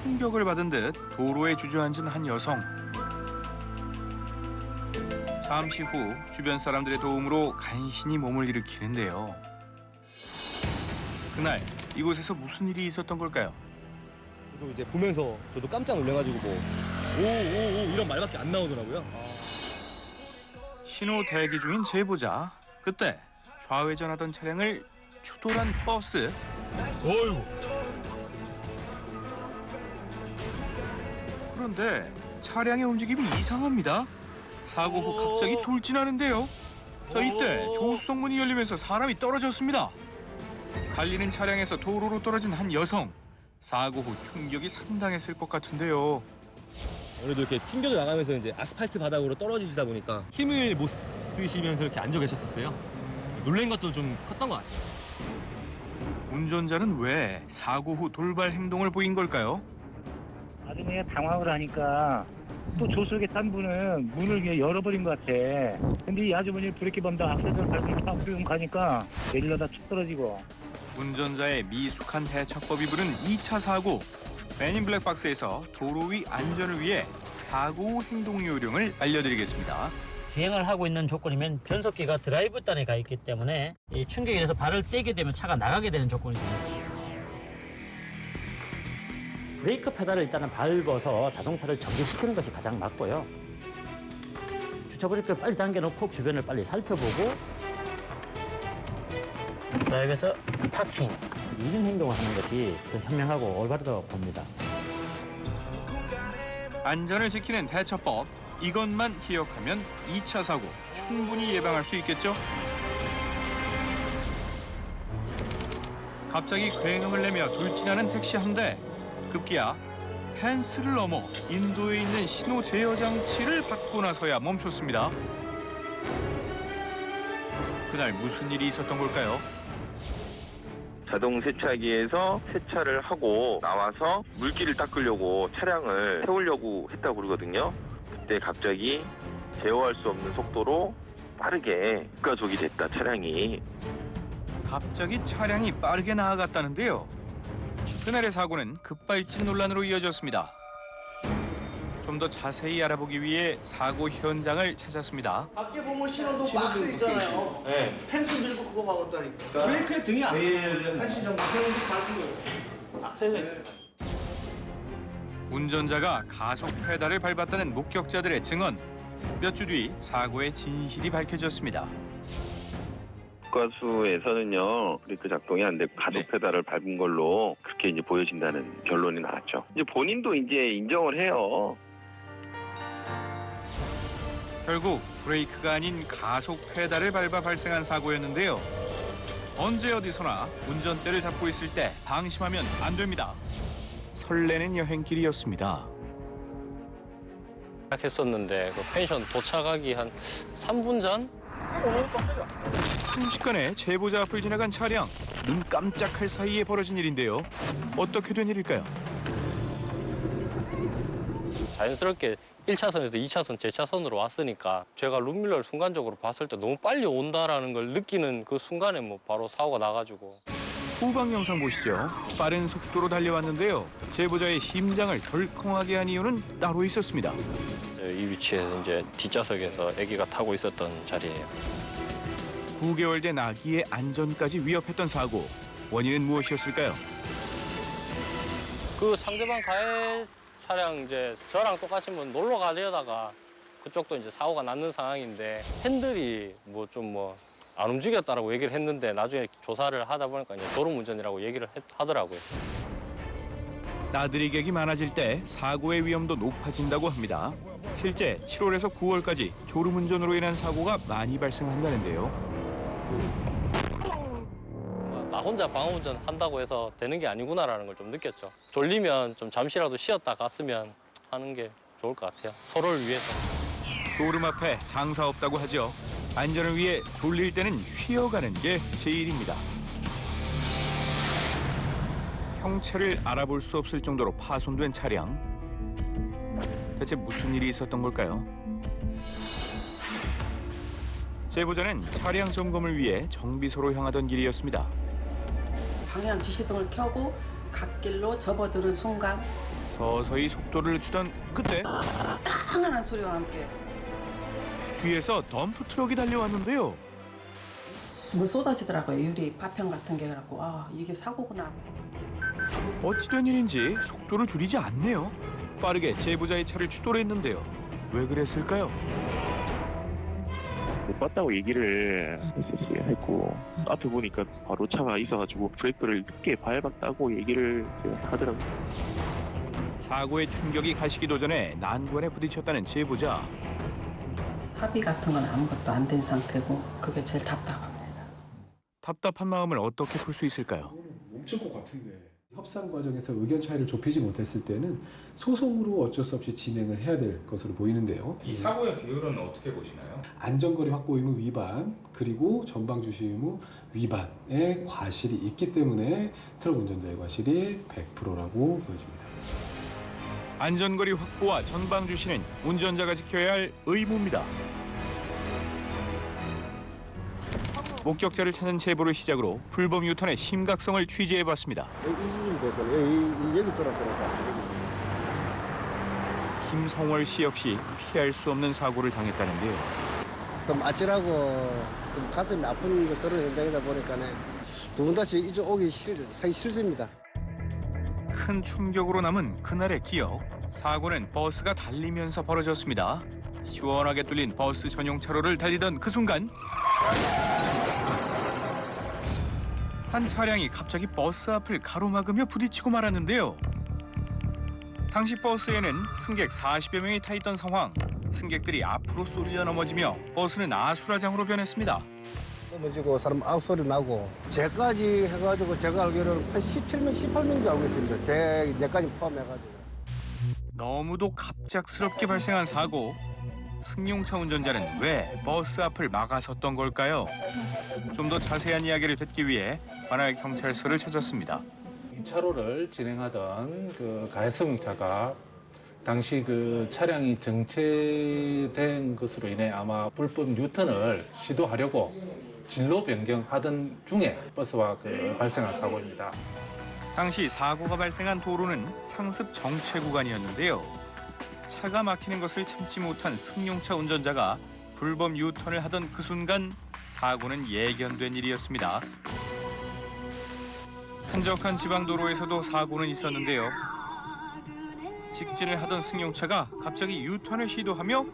충격을 받은 듯 도로에 주저앉은 한 여성. 잠시 후 주변 사람들의 도움으로 간신히 몸을 일으키는데요. 그날 이곳에서 무슨 일이 있었던 걸까요? 저도 이제 보면서 저도 깜짝 놀래가지고 뭐 오오오 이런 말밖에 안 나오더라고요. 신호 대기 중인 제보자. 그때 좌회전하던 차량을 추돌한 버스. 어휴. 그런데 차량의 움직임이 이상합니다. 사고 후 갑자기 돌진하는데요. 자, 이때 조수석 문이 열리면서 사람이 떨어졌습니다. 달리는 차량에서 도로로 떨어진 한 여성. 사고 후 충격이 상당했을 것 같은데요. 아무래도 이렇게 튕겨져 나가면서 이제 아스팔트 바닥으로 떨어지시다 보니까 힘을 못 쓰시면서 이렇게 앉아 계셨었어요. 놀란 것도 좀 컸던 것 같아요. 운전자는 왜 사고 후 돌발 행동을 보인 걸까요? 나중에 당황을 하니까 또 조수석에 탄 분은 문을 그냥 열어버린 것 같아. 근데 이 아주머니 브레이크 밟다 악셀을 밟으니까 그럼 가니까 내리려다 툭 떨어지고. 운전자의 미숙한 대처법이 부른 2차 사고. 맨인 블랙박스에서 도로 위 안전을 위해 사고 후 행동 요령을 알려드리겠습니다. 주행을 하고 있는 조건이면 변속기가 드라이브 단에 가 있기 때문에 이 충격에 의해서 발을 떼게 되면 차가 나가게 되는 조건이 있습니다. 브레이크 페달을 일단은 밟아서 자동차를 정지시키는 것이 가장 맞고요. 주차 브레이크를 빨리 당겨놓고 주변을 빨리 살펴보고 드라이브에서 파킹, 이런 행동을 하는 것이 더 현명하고 올바르다고 봅니다. 안전을 지키는 대처법. 이것만 기억하면 2차 사고 충분히 예방할 수 있겠죠? 갑자기 굉음을 내며 돌진하는 택시 한 대. 급기야 펜스를 넘어 인도에 있는 신호 제어 장치를 받고 나서야 멈췄습니다. 그날 무슨 일이 있었던 걸까요? 자동 세차기에서 세차를 하고 나와서 물기를 닦으려고 차량을 세우려고 했다고 그러거든요. 그때 갑자기 제어할 수 없는 속도로 빠르게 급가속이 됐다, 차량이. 갑자기 차량이 빠르게 나아갔다는데요. 그날의 사고는 급발진 논란으로 이어졌습니다. 좀 더 자세히 알아보기 위해 사고 현장을 찾았습니다. 밖에 보면 신호도 박스 있잖아요. 네. 펜스 밀고 그거 막았다니까. 브레이크에 등이 안 돼. 한시 정도 세우는 거예요. 악셀레이터. 운전자가 가속 페달을 밟았다는 목격자들의 증언. 몇 주 뒤 사고의 진실이 밝혀졌습니다. 국가수에서는요, 브레이크 작동이 안 되고 가속 페달을 밟은 걸로 그렇게 이제 보여진다는 결론이 나왔죠. 이제 본인도 이제 인정을 해요. 결국 브레이크가 아닌 가속 페달을 밟아 발생한 사고였는데요. 언제 어디서나 운전대를 잡고 있을 때 방심하면 안 됩니다. 설레는 여행길이었습니다. 했었는데 그 펜션 도착하기 한 3분 전? 순식간에 제보자 앞을 지나간 차량. 눈 깜짝할 사이에 벌어진 일인데요. 어떻게 된 일일까요? 자연스럽게 1차선에서 2차선 제 차선으로 왔으니까 제가 룸밀러를 순간적으로 봤을 때 너무 빨리 온다라는 걸 느끼는 그 순간에 뭐 바로 사고가 나가지고. 후방 영상 보시죠. 빠른 속도로 달려왔는데요. 제보자의 심장을 덜컹하게 한 이유는 따로 있었습니다. 이 위치에서 이제 뒷좌석에서 아기가 타고 있었던 자리예요. 9개월 된 아기의 안전까지 위협했던 사고. 원인은 무엇이었을까요? 그 상대방 가해 차량 이제 저랑 똑같이 뭐 놀러 가려다가 그쪽도 이제 사고가 났는 상황인데 핸들이 뭐 좀 안 움직였다라고 얘기를 했는데 나중에 조사를 하다 보니까 이제 졸음운전이라고 얘기를 하더라고요. 나들이객이 많아질 때 사고의 위험도 높아진다고 합니다. 실제 7월에서 9월까지 졸음운전으로 인한 사고가 많이 발생한다는데요. 나 혼자 방어운전 한다고 해서 되는 게 아니구나라는 걸 좀 느꼈죠. 졸리면 좀 잠시라도 쉬었다 갔으면 하는 게 좋을 것 같아요. 서로를 위해서. 졸음 앞에 장사 없다고 하죠. 안전을 위해 졸릴 때는 쉬어가는 게 제일입니다. 형체를 알아볼 수 없을 정도로 파손된 차량. 대체 무슨 일이 있었던 걸까요? 제보자는 차량 점검을 위해 정비소로 향하던 길이었습니다. 방향 지시등을 켜고 갓길로 접어드는 순간 서서히 속도를 늦추던 그때 강한 소리와 함께 뒤에서 덤프 트럭이 달려왔는데요. 물 쏟아지더라고요. 유리 파편 같은 게 그래갖고 아 이게 사고구나. 어찌된 일인지 속도를 줄이지 않네요. 빠르게 제보자의 차를 추돌 했는데요. 왜 그랬을까요? 못 봤다고 얘기를 했고 앞에 보니까 바로 차가 있어가지고 브레이크를 늦게 밟았다고 얘기를 하더라고요. 사고의 충격이 가시기도 전에 난관에 부딪혔다는 제보자. 합의 같은 건 아무것도 안 된 상태고 그게 제일 답답합니다. 답답한 마음을 어떻게 풀 수 있을까요? 멈출 것 같은데. 협상 과정에서 의견 차이를 좁히지 못했을 때는 소송으로 어쩔 수 없이 진행을 해야 될 것으로 보이는데요. 이 사고의 비율은 어떻게 보시나요? 안전거리 확보 의무 위반 그리고 전방 주시 의무 위반의 과실이 있기 때문에 트럭 운전자의 과실이 100%라고 보여집니다. 안전거리 확보와 전방 주시는 운전자가 지켜야 할 의무입니다. 목격자를 찾는 제보를 시작으로 불법 유턴의 심각성을 취재해봤습니다. 김성월 씨 역시 피할 수 없는 사고를 당했다는데요. 좀 아찔하고 좀 가슴이 아픈 그런 현장이다 보니까 두 분 다시 이쪽 오기 사기 싫습니다. 큰 충격으로 남은 그날의 기억. 사고는 버스가 달리면서 벌어졌습니다. 시원하게 뚫린 버스 전용 차로를 달리던 그 순간 한 차량이 갑자기 버스 앞을 가로막으며 부딪히고 말았는데요. 당시 버스에는 승객 40여 명이 타 있던 상황. 승객들이 앞으로 쏠려 넘어지며 버스는 아수라장으로 변했습니다. 넘어지고 사람 아웃소리 나고 제까지 해가지고 제가 알기로는 한 17명, 18명 알고 있습니다. 내까지 포함해가지고. 너무도 갑작스럽게 발생한 사고. 승용차 운전자는 왜 버스 앞을 막아섰던 걸까요? 좀 더 자세한 이야기를 듣기 위해 관할 경찰서를 찾았습니다. 2차로를 진행하던 그 가해승용차가 당시 그 차량이 정체된 것으로 인해 아마 불법 유턴을 시도하려고 진로 변경하던 중에 버스와 발생한 사고입니다. 당시 사고가 발생한 도로는 상습 정체 구간이었는데요. 차가 막히는 것을 참지 못한 승용차 운전자가 불법 유턴을 하던 그 순간 사고는 예견된 일이었습니다. 한적한 지방도로에서도 사고는 있었는데요. 직진을 하던 승용차가 갑자기 유턴을 시도하며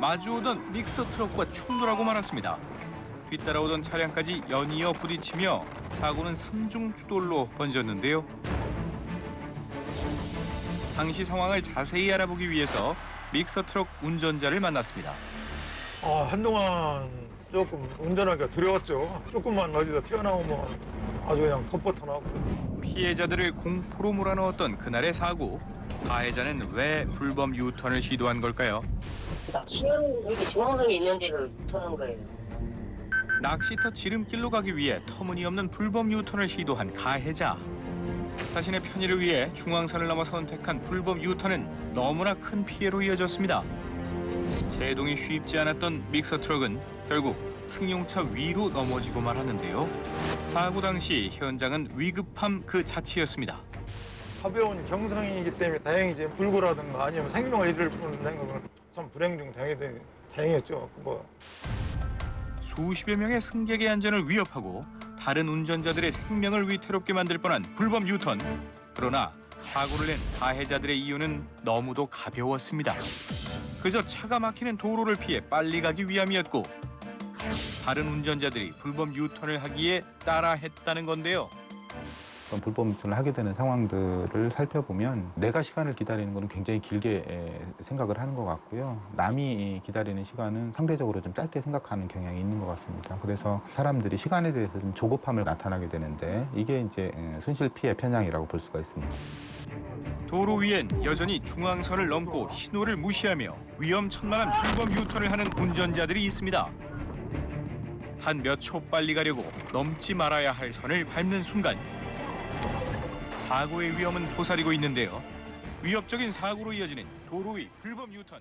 마주오던 믹서 트럭과 충돌하고 말았습니다. 뒤따라오던 차량까지 연이어 부딪히며 사고는 삼중추돌로 번졌는데요. 당시 상황을 자세히 알아보기 위해서 믹서 트럭 운전자를 만났습니다. 한동안 조금 운전하기가 두려웠죠. 조금만 어디서 튀어나오면 아주 그냥 컴포터 나고. 피해자들을 공포로 몰아넣었던 그날의 사고. 가해자는 왜 불법 유턴을 시도한 걸까요? 여기 중앙선에 있는 데를 터는 거예요. 낚시터 지름길로 가기 위해 터무니없는 불법 유턴을 시도한 가해자. 자신의 편의를 위해 중앙선을 넘어 선택한 불법 유턴은 너무나 큰 피해로 이어졌습니다. 제동이 쉽지 않았던 믹서 트럭은 결국 승용차 위로 넘어지고 말았는데요. 사고 당시 현장은 위급함 그 자체였습니다. 가벼운 경상이기 때문에 다행이지 불구라든가 아니면 생명을 잃을 뻔한 참 불행 중 다행이었죠. 수십여 명의 승객의 안전을 위협하고 다른 운전자들의 생명을 위태롭게 만들 뻔한 불법 유턴. 그러나 사고를 낸 가해자들의 이유는 너무도 가벼웠습니다. 그저 차가 막히는 도로를 피해 빨리 가기 위함이었고 다른 운전자들이 불법 유턴을 하기에 따라 했다는 건데요. 불법 유턴을 하게 되는 상황들을 살펴보면 내가 시간을 기다리는 것은 굉장히 길게 생각을 하는 것 같고요. 남이 기다리는 시간은 상대적으로 좀 짧게 생각하는 경향이 있는 것 같습니다. 그래서 사람들이 시간에 대해서 좀 조급함을 나타나게 되는데 이게 이제 손실 피해 편향이라고 볼 수가 있습니다. 도로 위엔 여전히 중앙선을 넘고 신호를 무시하며 위험천만한 불법 유턴을 하는 운전자들이 있습니다. 단 몇 초 빨리 가려고 넘지 말아야 할 선을 밟는 순간 사고의 위험은 도사리고 있는데요. 위협적인 사고로 이어지는 도로 위 불법 유턴.